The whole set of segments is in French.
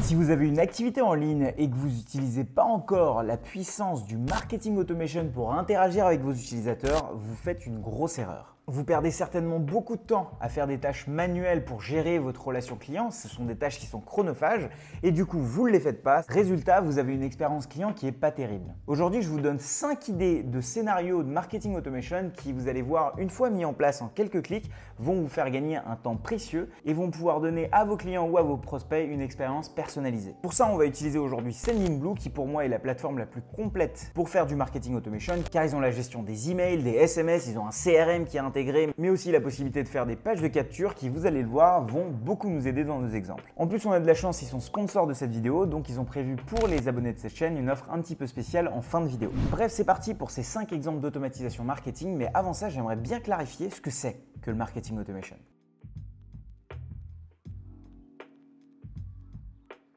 Si vous avez une activité en ligne et que vous n'utilisez pas encore la puissance du marketing automation pour interagir avec vos utilisateurs, vous faites une grosse erreur. Vous perdez certainement beaucoup de temps à faire des tâches manuelles pour gérer votre relation client. Ce sont des tâches qui sont chronophages et du coup, vous ne les faites pas. Résultat, vous avez une expérience client qui n'est pas terrible. Aujourd'hui, je vous donne 5 idées de scénarios de marketing automation qui, vous allez voir, une fois mis en place en quelques clics, vont vous faire gagner un temps précieux et vont pouvoir donner à vos clients ou à vos prospects une expérience personnalisée. Pour ça, on va utiliser aujourd'hui Sendinblue qui pour moi est la plateforme la plus complète pour faire du marketing automation car ils ont la gestion des emails, des SMS, ils ont un CRM qui est intégré, mais aussi la possibilité de faire des pages de capture qui, vous allez le voir, vont beaucoup nous aider dans nos exemples. En plus, on a de la chance, ils sont sponsors de cette vidéo, donc ils ont prévu pour les abonnés de cette chaîne une offre un petit peu spéciale en fin de vidéo. Bref, c'est parti pour ces 5 exemples d'automatisation marketing, mais avant ça, j'aimerais bien clarifier ce que c'est que le marketing automation.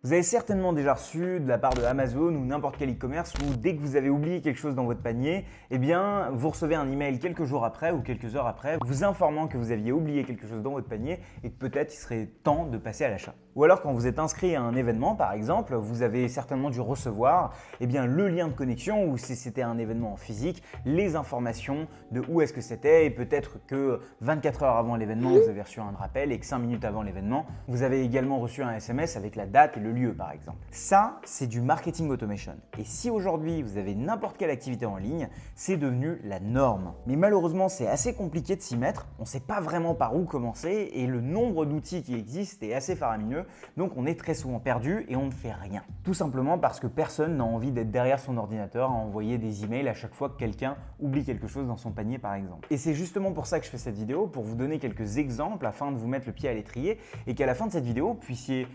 Vous avez certainement déjà reçu de la part de Amazon ou n'importe quel e-commerce où dès que vous avez oublié quelque chose dans votre panier, eh bien, vous recevez un email quelques jours après ou quelques heures après vous informant que vous aviez oublié quelque chose dans votre panier et que peut-être il serait temps de passer à l'achat. Ou alors quand vous êtes inscrit à un événement par exemple, vous avez certainement dû recevoir eh bien, le lien de connexion ou si c'était un événement physique, les informations de où est-ce que c'était et peut-être que 24 heures avant l'événement, vous avez reçu un rappel et que 5 minutes avant l'événement, vous avez également reçu un SMS avec la date et le lieu par exemple. Ça, c'est du marketing automation. Et si aujourd'hui vous avez n'importe quelle activité en ligne, c'est devenu la norme. Mais malheureusement, c'est assez compliqué de s'y mettre. On ne sait pas vraiment par où commencer et le nombre d'outils qui existent est assez faramineux. Donc on est très souvent perdu et on ne fait rien. Tout simplement parce que personne n'a envie d'être derrière son ordinateur à envoyer des emails à chaque fois que quelqu'un oublie quelque chose dans son panier par exemple. Et c'est justement pour ça que je fais cette vidéo, pour vous donner quelques exemples afin de vous mettre le pied à l'étrier et qu'à la fin de cette vidéo, vous puissiez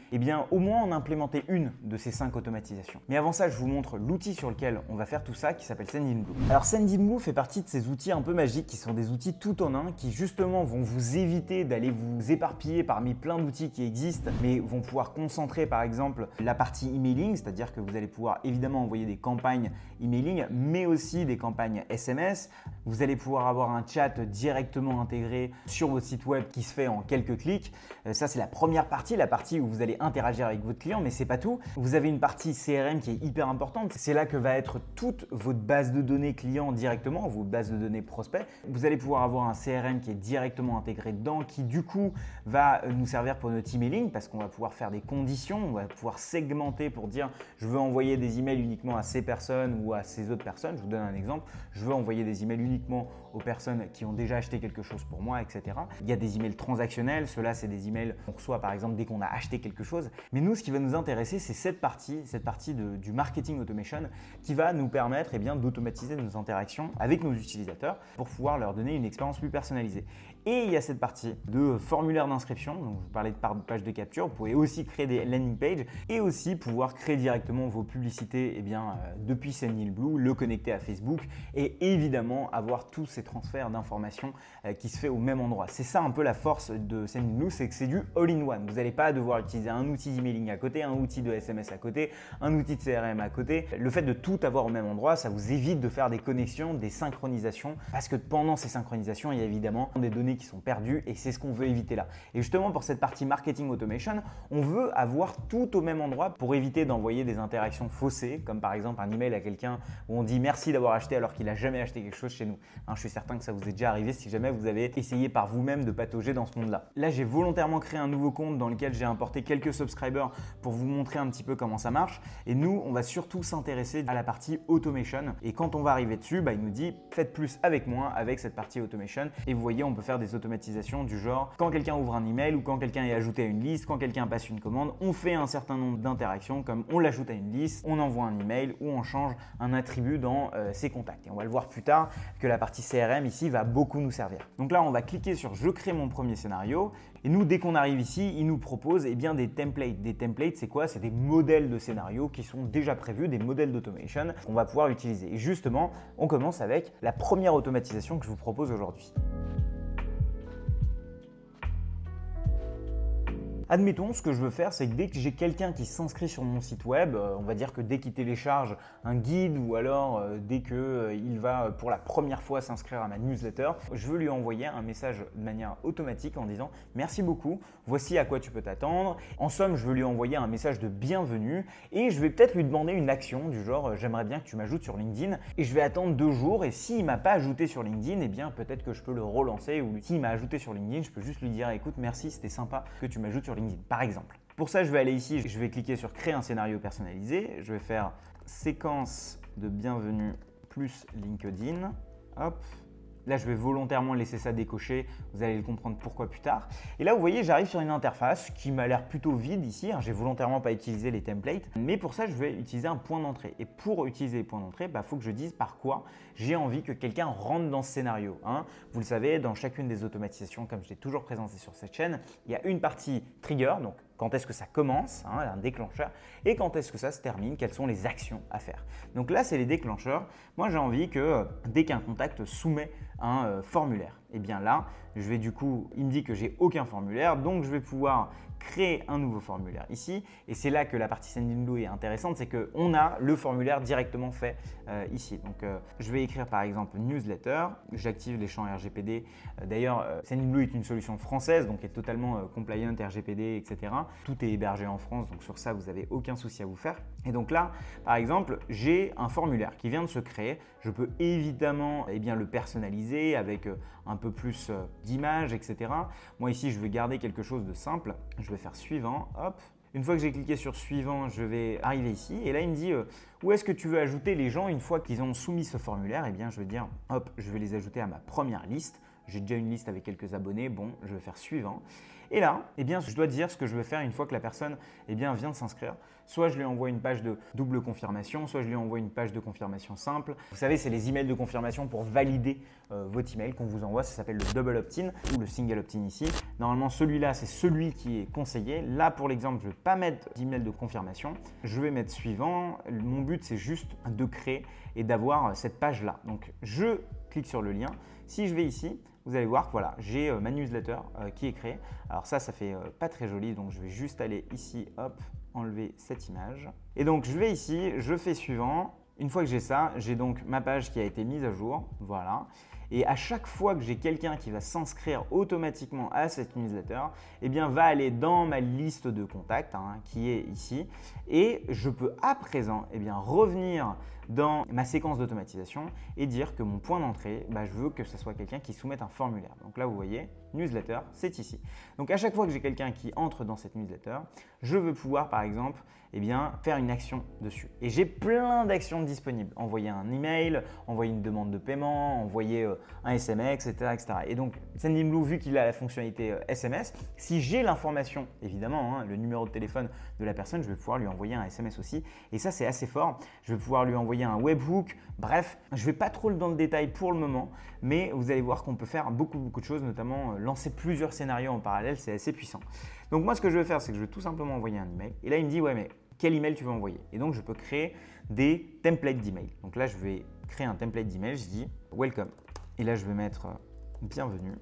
au moins en implémenter une de ces 5 automatisations. Mais avant ça, je vous montre l'outil sur lequel on va faire tout ça qui s'appelle Sendinblue. Alors Sendinblue fait partie de ces outils un peu magiques qui sont des outils tout en un qui justement vont vous éviter d'aller vous éparpiller parmi plein d'outils qui existent mais vont pouvoir concentrer par exemple la partie emailing, c'est-à-dire que vous allez pouvoir évidemment envoyer des campagnes emailing mais aussi des campagnes SMS. Vous allez pouvoir avoir un chat directement intégré sur votre site web qui se fait en quelques clics. Ça c'est la première partie, la partie où vous allez interagir avec votre client, mais c'est pas tout. Vous avez une partie CRM qui est hyper importante. C'est là que va être toute votre base de données client directement, vos bases de données prospects. Vous allez pouvoir avoir un CRM qui est directement intégré dedans, qui du coup va nous servir pour notre emailing parce qu'on va pouvoir faire des conditions, on va pouvoir segmenter pour dire je veux envoyer des emails uniquement à ces personnes ou à ces autres personnes. Je vous donne un exemple. Je veux envoyer des emails uniquement aux personnes qui ont déjà acheté quelque chose pour moi, etc. Il y a des emails transactionnels. Ceux-là, c'est des emails qu'on reçoit par exemple dès qu'on a acheté quelque chose. Mais nous, ce qui va nous intéresser, c'est cette partie du marketing automation qui va nous permettre d'automatiser nos interactions avec nos utilisateurs pour pouvoir leur donner une expérience plus personnalisée. Et il y a cette partie de formulaire d'inscription, donc je vous parlais de page de capture, vous pouvez aussi créer des landing pages et aussi pouvoir créer directement vos publicités depuis Sendinblue, le connecter à Facebook et évidemment avoir tous ces transferts d'informations qui se fait au même endroit. C'est ça un peu la force de Sendinblue, c'est que c'est du all-in-one. Vous n'allez pas devoir utiliser un outil d'emailing à côté, un outil de SMS à côté, un outil de CRM à côté. Le fait de tout avoir au même endroit, ça vous évite de faire des connexions, des synchronisations parce que pendant ces synchronisations, il y a évidemment des données qui sont perdues et c'est ce qu'on veut éviter là. Et justement pour cette partie marketing automation, on veut avoir tout au même endroit pour éviter d'envoyer des interactions faussées comme par exemple un email à quelqu'un où on dit merci d'avoir acheté alors qu'il n'a jamais acheté quelque chose chez nous. Je suis certain que ça vous est déjà arrivé si jamais vous avez essayé par vous-même de patauger dans ce monde-là. Là, j'ai volontairement créé un nouveau compte dans lequel j'ai importé quelques subscribers pour vous montrer un petit peu comment ça marche. Et nous, on va surtout s'intéresser à la partie automation. Et quand on va arriver dessus, il nous dit faites plus avec moi avec cette partie automation. Et vous voyez, on peut faire des automatisations du genre quand quelqu'un ouvre un email ou quand quelqu'un est ajouté à une liste, quand quelqu'un passe une commande, on fait un certain nombre d'interactions comme on l'ajoute à une liste, on envoie un email ou on change un attribut dans ses contacts. Et on va le voir plus tard que la partie CRM ici va beaucoup nous servir. Donc là, on va cliquer sur je crée mon premier scénario. Et nous, dès qu'on arrive ici, il nous propose des templates. Des templates, c'est quoi? C'est des modèles de scénarios qui sont déjà prévus, des modèles d'automation qu'on va pouvoir utiliser. Et justement, on commence avec la première automatisation que je vous propose aujourd'hui. Admettons, ce que je veux faire, c'est que dès que j'ai quelqu'un qui s'inscrit sur mon site web, on va dire que dès qu'il télécharge un guide ou alors dès qu'il va pour la première fois s'inscrire à ma newsletter, je veux lui envoyer un message de manière automatique en disant « Merci beaucoup, voici à quoi tu peux t'attendre ». En somme, je veux lui envoyer un message de bienvenue et je vais peut-être lui demander une action du genre « J'aimerais bien que tu m'ajoutes sur LinkedIn » et je vais attendre 2 jours et s'il ne m'a pas ajouté sur LinkedIn, eh bien peut-être que je peux le relancer ou s'il m'a ajouté sur LinkedIn, je peux juste lui dire « Écoute, merci, c'était sympa que tu m'ajoutes sur LinkedIn » par exemple. Pour ça, je vais aller ici, je vais cliquer sur créer un scénario personnalisé, je vais faire séquence de bienvenue plus LinkedIn, hop. Là, je vais volontairement laisser ça décoché, vous allez le comprendre pourquoi plus tard. Et là, vous voyez, j'arrive sur une interface qui m'a l'air plutôt vide ici. J'ai volontairement pas utilisé les templates, mais pour ça, je vais utiliser un point d'entrée. Et pour utiliser les points d'entrée, faut que je dise par quoi j'ai envie que quelqu'un rentre dans ce scénario. Vous le savez, dans chacune des automatisations, comme je l'ai toujours présenté sur cette chaîne, il y a une partie trigger, donc quand est-ce que ça commence, un déclencheur, et quand est-ce que ça se termine, quelles sont les actions à faire. Donc là, c'est les déclencheurs. Moi, j'ai envie que dès qu'un contact soumet un formulaire, et bien là, je vais du coup, il me dit que j'ai aucun formulaire, donc je vais pouvoir créer un nouveau formulaire ici. Et c'est là que la partie Sendinblue est intéressante, c'est qu'on a le formulaire directement fait ici. Donc, je vais écrire par exemple newsletter, j'active les champs RGPD. D'ailleurs, Sendinblue est une solution française, donc est totalement compliant RGPD, etc. Tout est hébergé en France, donc sur ça, vous n'avez aucun souci à vous faire. Et donc là, par exemple, j'ai un formulaire qui vient de se créer. Je peux évidemment le personnaliser avec un peu plus d'images, etc. Moi ici, je vais garder quelque chose de simple. Je vais faire suivant, hop. Une fois que j'ai cliqué sur suivant, je vais arriver ici et là il me dit où est-ce que tu veux ajouter les gens une fois qu'ils ont soumis ce formulaire. Eh bien je vais dire hop, je vais les ajouter à ma première liste. J'ai déjà une liste avec quelques abonnés, bon, je vais faire suivant. Et là, eh bien, je dois dire ce que je veux faire une fois que la personne vient de s'inscrire. Soit je lui envoie une page de double confirmation, soit je lui envoie une page de confirmation simple. Vous savez, c'est les emails de confirmation pour valider votre email qu'on vous envoie. Ça s'appelle le double opt-in ou le single opt-in ici. Normalement, celui-là, c'est celui qui est conseillé. Là, pour l'exemple, je ne vais pas mettre d'email de confirmation. Je vais mettre suivant. Mon but, c'est juste de créer et d'avoir cette page-là. Donc, je clique sur le lien. Si je vais ici, vous allez voir que voilà, j'ai ma newsletter qui est créée. Alors ça fait pas très joli, donc je vais juste aller ici, hop, enlever cette image. Et donc je vais ici, je fais suivant. Une fois que j'ai ça, j'ai donc ma page qui a été mise à jour, voilà. Et à chaque fois que j'ai quelqu'un qui va s'inscrire automatiquement à cette newsletter, va aller dans ma liste de contacts qui est ici. Et je peux à présent revenir dans ma séquence d'automatisation et dire que mon point d'entrée, je veux que ce soit quelqu'un qui soumette un formulaire. Donc là, vous voyez, newsletter, c'est ici. Donc à chaque fois que j'ai quelqu'un qui entre dans cette newsletter, je veux pouvoir par exemple faire une action dessus. Et j'ai plein d'actions disponibles. Envoyer un email, envoyer une demande de paiement, envoyer un SMS, etc., etc. Et donc Sendinblue, vu qu'il a la fonctionnalité SMS, si j'ai l'information, évidemment, le numéro de téléphone de la personne, je vais pouvoir lui envoyer un SMS aussi. Et ça, c'est assez fort. Je vais pouvoir lui envoyer un webhook. Bref, je ne vais pas trop dans le détail pour le moment, mais vous allez voir qu'on peut faire beaucoup de choses, notamment lancer plusieurs scénarios en parallèle, c'est assez puissant. Donc moi, ce que je vais faire, c'est que je vais tout simplement envoyer un email. Et là, il me dit, ouais, mais quel email tu veux envoyer? Et donc, je peux créer des templates d'email. Donc là, je vais créer un template d'email. Je dis welcome. Et là, je vais mettre bienvenue.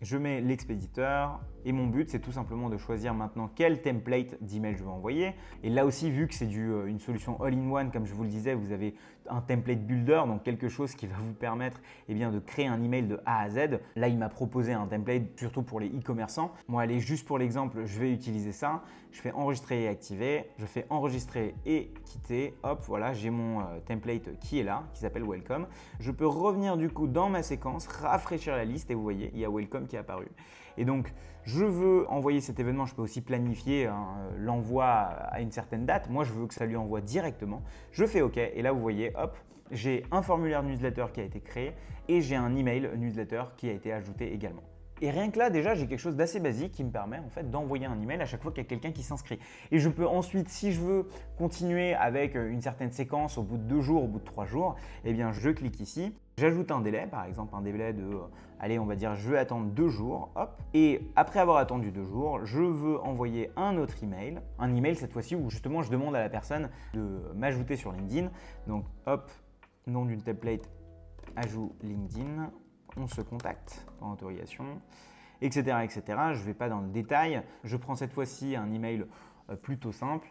Je mets l'expéditeur et mon but, c'est tout simplement de choisir maintenant quel template d'email je veux envoyer. Et là aussi, vu que c'est une solution all-in-one, comme je vous le disais, vous avez un template builder, donc quelque chose qui va vous permettre de créer un email de A à Z. Là, il m'a proposé un template surtout pour les e-commerçants. Moi, allez, juste pour l'exemple, je vais utiliser ça. Je fais enregistrer et activer. Je fais enregistrer et quitter. Hop, voilà, j'ai mon template qui est là, qui s'appelle welcome. Je peux revenir du coup dans ma séquence, rafraîchir la liste et vous voyez, il y a welcome qui est apparu. Et donc, je veux envoyer cet événement, je peux aussi planifier l'envoi à une certaine date. Moi, je veux que ça lui envoie directement. Je fais OK et là, vous voyez, hop, j'ai un formulaire newsletter qui a été créé et j'ai un email newsletter qui a été ajouté également. Et rien que là, déjà, j'ai quelque chose d'assez basique qui me permet en fait d'envoyer un email à chaque fois qu'il y a quelqu'un qui s'inscrit. Et je peux ensuite, si je veux continuer avec une certaine séquence au bout de 2 jours, au bout de 3 jours, je clique ici. J'ajoute un délai, par exemple un délai de, allez, on va dire, je vais attendre 2 jours, hop. Et après avoir attendu 2 jours, je veux envoyer un autre email. Un email cette fois-ci où justement je demande à la personne de m'ajouter sur LinkedIn. Donc, hop, nom d'une template, ajout LinkedIn. On se contacte en autorisation. etc., etc. Je ne vais pas dans le détail. Je prends cette fois-ci un email plutôt simple.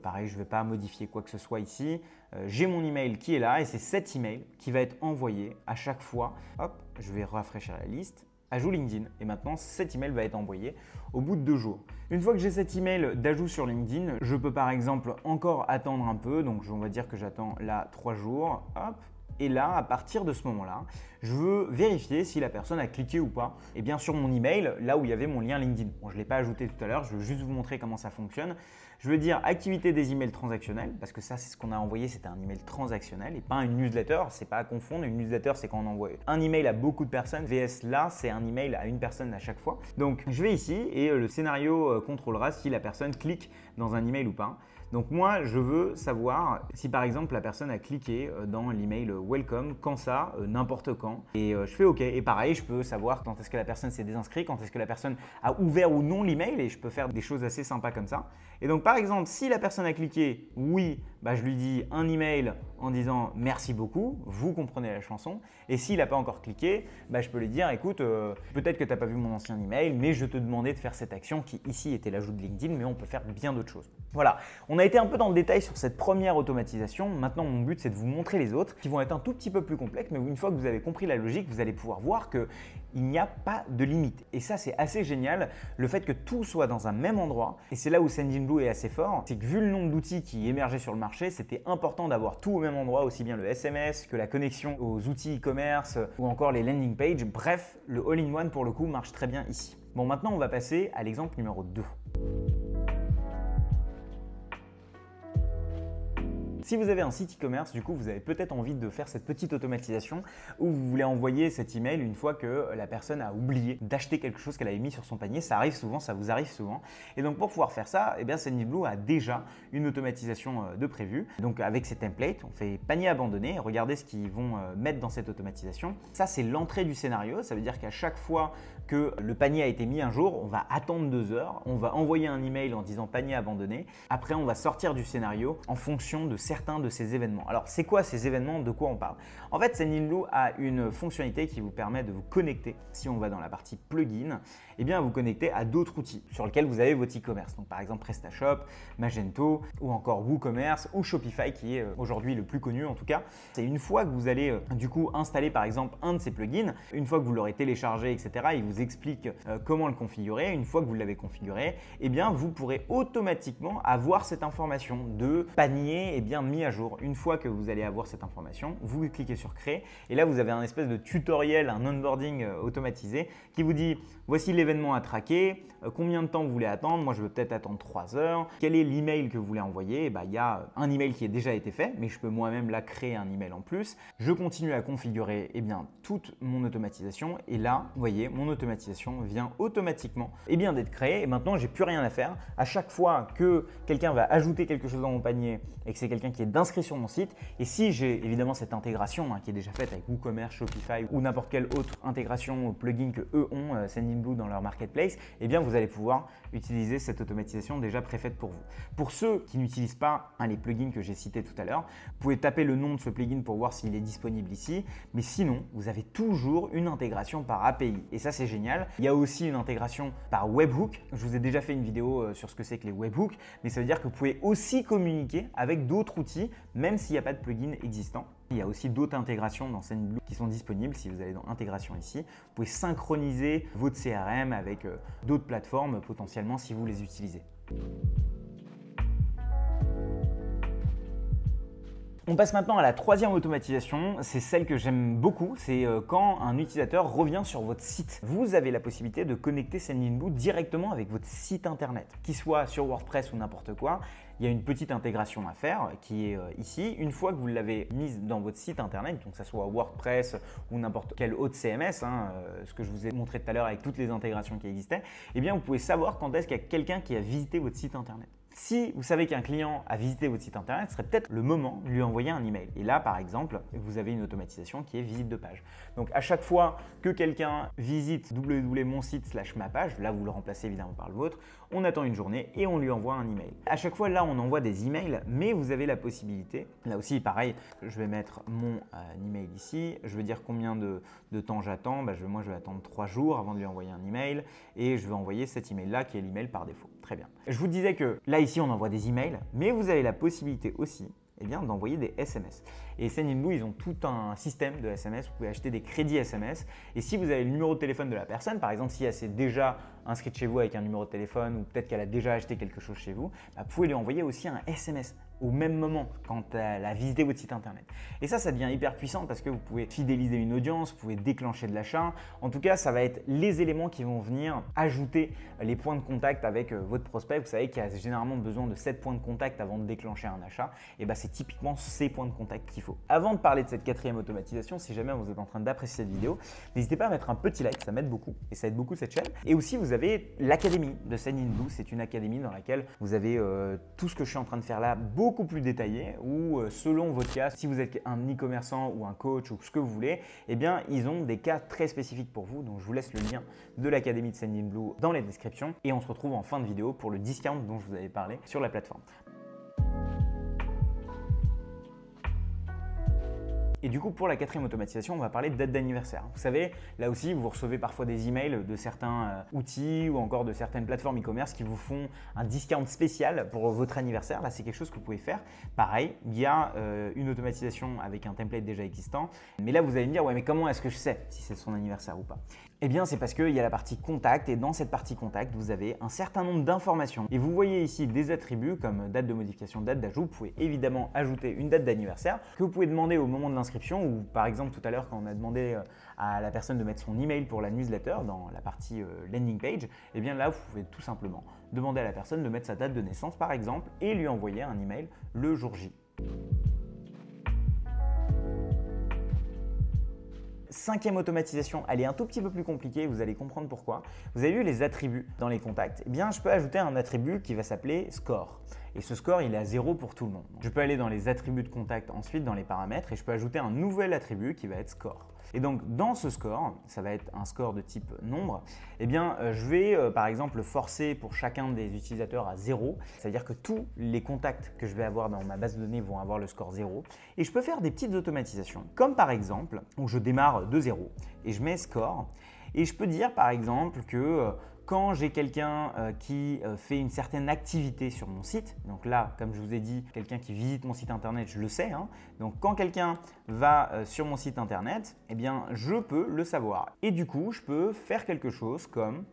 Pareil, je ne vais pas modifier quoi que ce soit ici. J'ai mon email qui est là et c'est cet email qui va être envoyé à chaque fois. Hop, je vais rafraîchir la liste. Ajout LinkedIn et maintenant cet email va être envoyé au bout de 2 jours. Une fois que j'ai cet email d'ajout sur LinkedIn, je peux par exemple encore attendre un peu. Donc on va dire que j'attends là 3 jours. Hop. Et là, à partir de ce moment-là, je veux vérifier si la personne a cliqué ou pas. Et bien sur mon email, là où il y avait mon lien LinkedIn. Bon, je ne l'ai pas ajouté tout à l'heure, je veux juste vous montrer comment ça fonctionne. Je veux dire activité des emails transactionnels, parce que ça, c'est ce qu'on a envoyé, c'était un email transactionnel et pas une newsletter. C'est pas à confondre. Une newsletter, c'est quand on envoie un email à beaucoup de personnes. VS là, c'est un email à une personne à chaque fois. Donc, je vais ici et le scénario contrôlera si la personne clique dans un email ou pas. Donc moi, je veux savoir si par exemple la personne a cliqué dans l'email welcome, quand ça, n'importe quand. Et je fais OK. Et pareil, je peux savoir quand est-ce que la personne s'est désinscrite, quand est-ce que la personne a ouvert ou non l'email et je peux faire des choses assez sympas comme ça. Et donc par exemple, si la personne a cliqué oui, je lui dis un email en disant merci beaucoup, vous comprenez la chanson. Et s'il n'a pas encore cliqué, je peux lui dire écoute, peut-être que tu n'as pas vu mon ancien email, mais je te demandais de faire cette action qui ici était l'ajout de LinkedIn, mais on peut faire bien d'autres choses. Voilà, on a été un peu dans le détail sur cette première automatisation. Maintenant, mon but, c'est de vous montrer les autres qui vont être un tout petit peu plus complexes, mais une fois que vous avez compris la logique, vous allez pouvoir voir qu'il n'y a pas de limite. Et ça, c'est assez génial, le fait que tout soit dans un même endroit. Et c'est là où Sendinblue est assez fort, c'est que vu le nombre d'outils qui émergeaient sur le marché, c'était important d'avoir tout au même endroit, aussi bien le SMS que la connexion aux outils e-commerce ou encore les landing pages. Bref, le all-in-one pour le coup marche très bien ici. Bon, maintenant, on va passer à l'exemple numéro 2. Si vous avez un site e-commerce, du coup, vous avez peut-être envie de faire cette petite automatisation où vous voulez envoyer cet email une fois que la personne a oublié d'acheter quelque chose qu'elle avait mis sur son panier. Ça arrive souvent, ça vous arrive souvent. Et donc, pour pouvoir faire ça, Sendinblue a déjà une automatisation de prévue. Donc, avec ces templates, on fait panier abandonné. Regardez ce qu'ils vont mettre dans cette automatisation. Ça, c'est l'entrée du scénario. Ça veut dire qu'à chaque fois que le panier a été mis un jour, on va attendre 2 heures. On va envoyer un email en disant panier abandonné. Après, on va sortir du scénario en fonction de certains de ces événements. Alors, c'est quoi ces événements? De quoi on parle? En fait, Sendinblue a une fonctionnalité qui vous permet de vous connecter. Si on va dans la partie plugin, vous connecter à d'autres outils sur lesquels vous avez votre e-commerce. Donc, par exemple, PrestaShop, Magento ou encore WooCommerce ou Shopify qui est aujourd'hui le plus connu en tout cas. C'est une fois que vous allez du coup installer par exemple un de ces plugins, une fois que vous l'aurez téléchargé, etc., il vous explique comment le configurer. Une fois que vous l'avez configuré, vous pourrez automatiquement avoir cette information de panier mis à jour. Une fois que vous allez avoir cette information, vous cliquez sur créer et là vous avez un espèce de tutoriel, un onboarding automatisé qui vous dit voici l'événement à traquer, combien de temps vous voulez attendre. Moi je veux peut-être attendre 3 heures. Quel est l'email que vous voulez envoyer? Il y a un email qui a déjà été fait, mais je peux moi-même là créer un email en plus. Je continue à configurer toute mon automatisation et là vous voyez mon automatisation vient automatiquement d'être créée et maintenant j'ai plus rien à faire. À chaque fois que quelqu'un va ajouter quelque chose dans mon panier et que c'est quelqu'un qui est d'inscrit sur mon site, et si j'ai évidemment cette intégration qui est déjà faite avec WooCommerce, Shopify ou n'importe quelle autre intégration ou plugin que eux ont, Sendinblue dans leur marketplace, vous allez pouvoir utiliser cette automatisation déjà préfaite pour vous. Pour ceux qui n'utilisent pas les plugins que j'ai cités tout à l'heure, vous pouvez taper le nom de ce plugin pour voir s'il est disponible ici, mais sinon vous avez toujours une intégration par API et ça c'est génial. Il y a aussi une intégration par webhook. Je vous ai déjà fait une vidéo sur ce que c'est que les webhooks, mais ça veut dire que vous pouvez aussi communiquer avec d'autres outils même s'il n'y a pas de plugin existant. Il y a aussi d'autres intégrations dans Sendinblue qui sont disponibles. Si vous allez dans intégration ici, vous pouvez synchroniser votre CRM avec d'autres plateformes potentiellement si vous les utilisez. On passe maintenant à la troisième automatisation, c'est celle que j'aime beaucoup, c'est quand un utilisateur revient sur votre site. Vous avez la possibilité de connecter Sendinblue directement avec votre site internet, qu'il soit sur WordPress ou n'importe quoi. Il y a une petite intégration à faire qui est ici. Une fois que vous l'avez mise dans votre site internet, donc que ce soit WordPress ou n'importe quel autre CMS, ce que je vous ai montré tout à l'heure avec toutes les intégrations qui existaient, vous pouvez savoir quand est-ce qu'il y a quelqu'un qui a visité votre site internet. Si vous savez qu'un client a visité votre site internet, ce serait peut-être le moment de lui envoyer un email. Et là, par exemple, vous avez une automatisation qui est visite de page. Donc à chaque fois que quelqu'un visite www.monsite/mapage, là vous le remplacez évidemment par le vôtre, on attend une journée et on lui envoie un email. À chaque fois, là, on envoie des emails, mais vous avez la possibilité, là aussi pareil, je vais mettre mon email ici, je vais dire combien de temps j'attends. Moi je vais attendre 3 jours avant de lui envoyer un email et je vais envoyer cet email là qui est l'email par défaut. Très bien. Je vous disais que là ici on envoie des emails, mais vous avez la possibilité aussi d'envoyer des SMS. Et Sendinblue, ils ont tout un système de SMS, vous pouvez acheter des crédits SMS et si vous avez le numéro de téléphone de la personne, par exemple si elle s'est déjà inscrite chez vous avec un numéro de téléphone ou peut-être qu'elle a déjà acheté quelque chose chez vous, vous pouvez lui envoyer aussi un SMS au même moment quand elle a visité votre site internet. Et ça devient hyper puissant parce que vous pouvez fidéliser une audience, vous pouvez déclencher de l'achat. En tout cas, ça va être les éléments qui vont venir ajouter les points de contact avec votre prospect. Vous savez qu'il y a généralement besoin de 7 points de contact avant de déclencher un achat. Et c'est typiquement ces points de contact qu'il faut. Avant de parler de cette 4e automatisation, si jamais vous êtes en train d'apprécier cette vidéo, n'hésitez pas à mettre un petit like, ça m'aide beaucoup et ça aide beaucoup cette chaîne. Et aussi, vous avez l'académie de Sendinblue. C'est une académie dans laquelle vous avez tout ce que je suis en train de faire là, beaucoup plus détaillé où selon votre cas, si vous êtes un e-commerçant ou un coach ou ce que vous voulez, ils ont des cas très spécifiques pour vous. Donc je vous laisse le lien de l'académie de Sendinblue dans les descriptions et on se retrouve en fin de vidéo pour le discount dont je vous avais parlé sur la plateforme. Et du coup, pour la 4e automatisation, on va parler de date d'anniversaire. Vous savez, là aussi, vous recevez parfois des emails de certains outils ou encore de certaines plateformes e-commerce qui vous font un discount spécial pour votre anniversaire. Là, c'est quelque chose que vous pouvez faire. Pareil, il y a une automatisation avec un template déjà existant. Mais là, vous allez me dire, ouais, mais comment est-ce que je sais si c'est son anniversaire ou pas? Eh bien, c'est parce qu'il y a la partie contact et dans cette partie contact, vous avez un certain nombre d'informations. Et vous voyez ici des attributs comme date de modification, date d'ajout. Vous pouvez évidemment ajouter une date d'anniversaire que vous pouvez demander au moment de l'inscription ou par exemple tout à l'heure quand on a demandé à la personne de mettre son email pour la newsletter dans la partie landing page, eh bien là, vous pouvez tout simplement demander à la personne de mettre sa date de naissance par exemple et lui envoyer un email le jour J. 5e automatisation, elle est un tout petit peu plus compliquée, vous allez comprendre pourquoi. Vous avez vu les attributs dans les contacts. Eh bien, je peux ajouter un attribut qui va s'appeler score. Et ce score, il est à 0 pour tout le monde. Je peux aller dans les attributs de contact ensuite dans les paramètres et je peux ajouter un nouvel attribut qui va être score. Et donc, dans ce score, ça va être un score de type nombre, eh bien, je vais par exemple forcer pour chacun des utilisateurs à 0. C'est-à-dire que tous les contacts que je vais avoir dans ma base de données vont avoir le score 0. Et je peux faire des petites automatisations, comme par exemple, où je démarre de 0 et je mets score. Et je peux dire par exemple que quand j'ai quelqu'un qui fait une certaine activité sur mon site, donc là, comme je vous ai dit, quelqu'un qui visite mon site internet, je le sais. Donc quand quelqu'un va sur mon site internet, eh bien, je peux le savoir. Et du coup, je peux faire quelque chose comme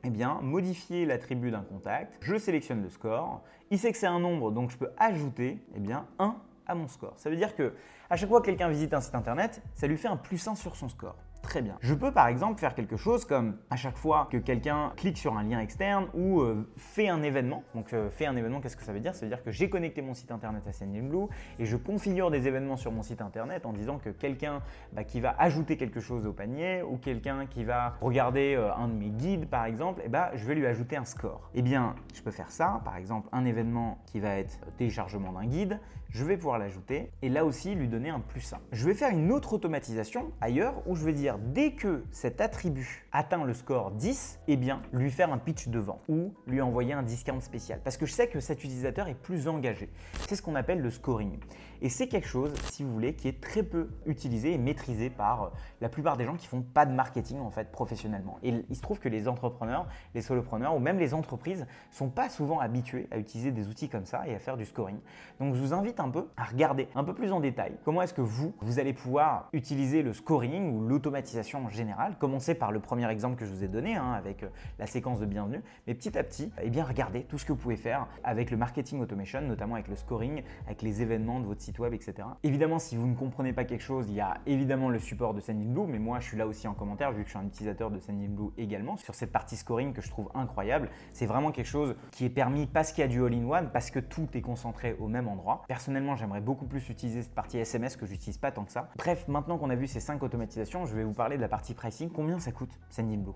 modifier l'attribut d'un contact. Je sélectionne le score. Il sait que c'est un nombre, donc je peux ajouter 1 à mon score. Ça veut dire que à chaque fois que quelqu'un visite un site internet, ça lui fait un +1 sur son score. Très bien. Je peux par exemple faire quelque chose comme à chaque fois que quelqu'un clique sur un lien externe ou fait un événement. Donc fait un événement, qu'est-ce que ça veut dire? Ça veut dire que j'ai connecté mon site internet à Sendinblue et je configure des événements sur mon site internet en disant que quelqu'un qui va ajouter quelque chose au panier ou quelqu'un qui va regarder un de mes guides par exemple, je vais lui ajouter un score. Eh bien, je peux faire ça, par exemple un événement qui va être téléchargement d'un guide, je vais pouvoir l'ajouter et là aussi lui donner un +1. Je vais faire une autre automatisation ailleurs où je vais dire dès que cet attribut atteint le score 10, lui faire un pitch de vente ou lui envoyer un discount spécial parce que je sais que cet utilisateur est plus engagé. C'est ce qu'on appelle le scoring. Et c'est quelque chose, si vous voulez, qui est très peu utilisé et maîtrisé par la plupart des gens qui ne font pas de marketing en fait professionnellement. Et il se trouve que les entrepreneurs, les solopreneurs ou même les entreprises ne sont pas souvent habitués à utiliser des outils comme ça et à faire du scoring. Donc je vous invite un peu à regarder un peu plus en détail comment est-ce que vous allez pouvoir utiliser le scoring ou l'automatisation en général. Commencez par le premier exemple que je vous ai donné avec la séquence de bienvenue, mais petit à petit, regardez tout ce que vous pouvez faire avec le marketing automation, notamment avec le scoring, avec les événements de votre site web, etc. Évidemment, si vous ne comprenez pas quelque chose, il y a évidemment le support de Sendinblue, mais moi je suis là aussi en commentaire vu que je suis un utilisateur de Sendinblue également sur cette partie scoring que je trouve incroyable. C'est vraiment quelque chose qui est permis parce qu'il y a du all-in-one, parce que tout est concentré au même endroit. Personnellement, j'aimerais beaucoup plus utiliser cette partie SMS que j'utilise pas tant que ça. Bref, maintenant qu'on a vu ces 5 automatisations, je vais vous parler de la partie pricing. Combien ça coûte Sendinblue?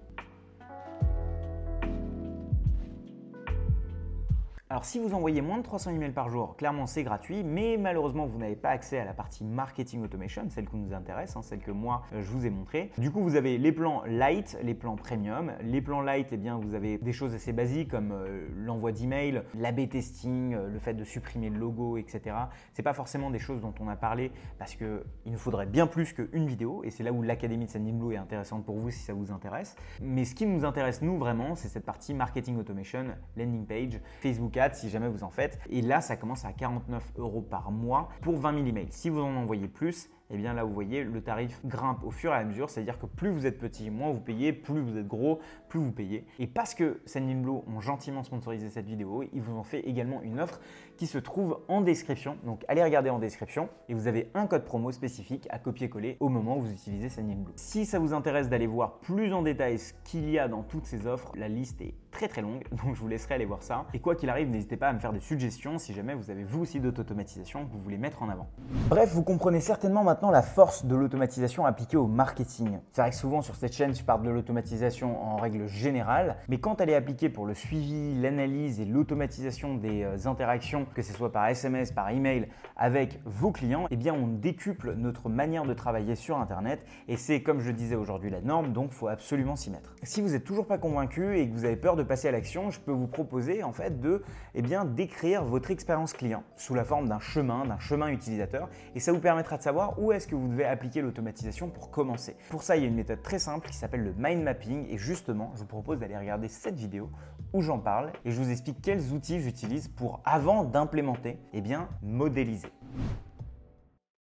Alors si vous envoyez moins de 300 emails par jour, clairement c'est gratuit, mais malheureusement vous n'avez pas accès à la partie marketing automation, celle qui nous intéresse, celle que moi je vous ai montré. Du coup vous avez les plans light, les plans premium. Les plans light, eh bien vous avez des choses assez basiques comme l'envoi d'emails, l'A/B testing, le fait de supprimer le logo, etc. C'est pas forcément des choses dont on a parlé parce qu'il nous faudrait bien plus qu'une vidéo et c'est là où l'académie de Sendinblue est intéressante pour vous si ça vous intéresse. Mais ce qui nous intéresse nous vraiment, c'est cette partie marketing automation, landing page, Facebook Ads si jamais vous en faites. Et là, ça commence à 49 € par mois pour 20 000 emails. Si vous en envoyez plus, et bien là vous voyez le tarif grimpe au fur et à mesure, c'est-à-dire que plus vous êtes petit, moins vous payez, plus vous êtes gros, plus vous payez. Et parce que Sendinblue ont gentiment sponsorisé cette vidéo, ils vous ont fait également une offre qui se trouve en description. Donc allez regarder en description et vous avez un code promo spécifique à copier-coller au moment où vous utilisez Sendinblue. Si ça vous intéresse d'aller voir plus en détail ce qu'il y a dans toutes ces offres, la liste est très longue, donc je vous laisserai aller voir ça. Et quoi qu'il arrive, n'hésitez pas à me faire des suggestions si jamais vous avez vous aussi d'auto-automatisation que vous voulez mettre en avant. Bref, vous comprenez certainement maintenant la force de l'automatisation appliquée au marketing. C'est vrai que souvent sur cette chaîne, je parle de l'automatisation en règle générale, mais quand elle est appliquée pour le suivi, l'analyse et l'automatisation des interactions, que ce soit par SMS, par email, avec vos clients, eh bien on décuple notre manière de travailler sur Internet et c'est, comme je disais aujourd'hui, la norme, donc il faut absolument s'y mettre. Si vous n'êtes toujours pas convaincu et que vous avez peur de passer à l'action, je peux vous proposer en fait de décrire votre expérience client sous la forme d'un chemin utilisateur et ça vous permettra de savoir où est-ce que vous devez appliquer l'automatisation pour commencer. Pour ça, il y a une méthode très simple qui s'appelle le mind mapping et justement, je vous propose d'aller regarder cette vidéo où j'en parle et je vous explique quels outils j'utilise pour, avant d'implémenter, modéliser.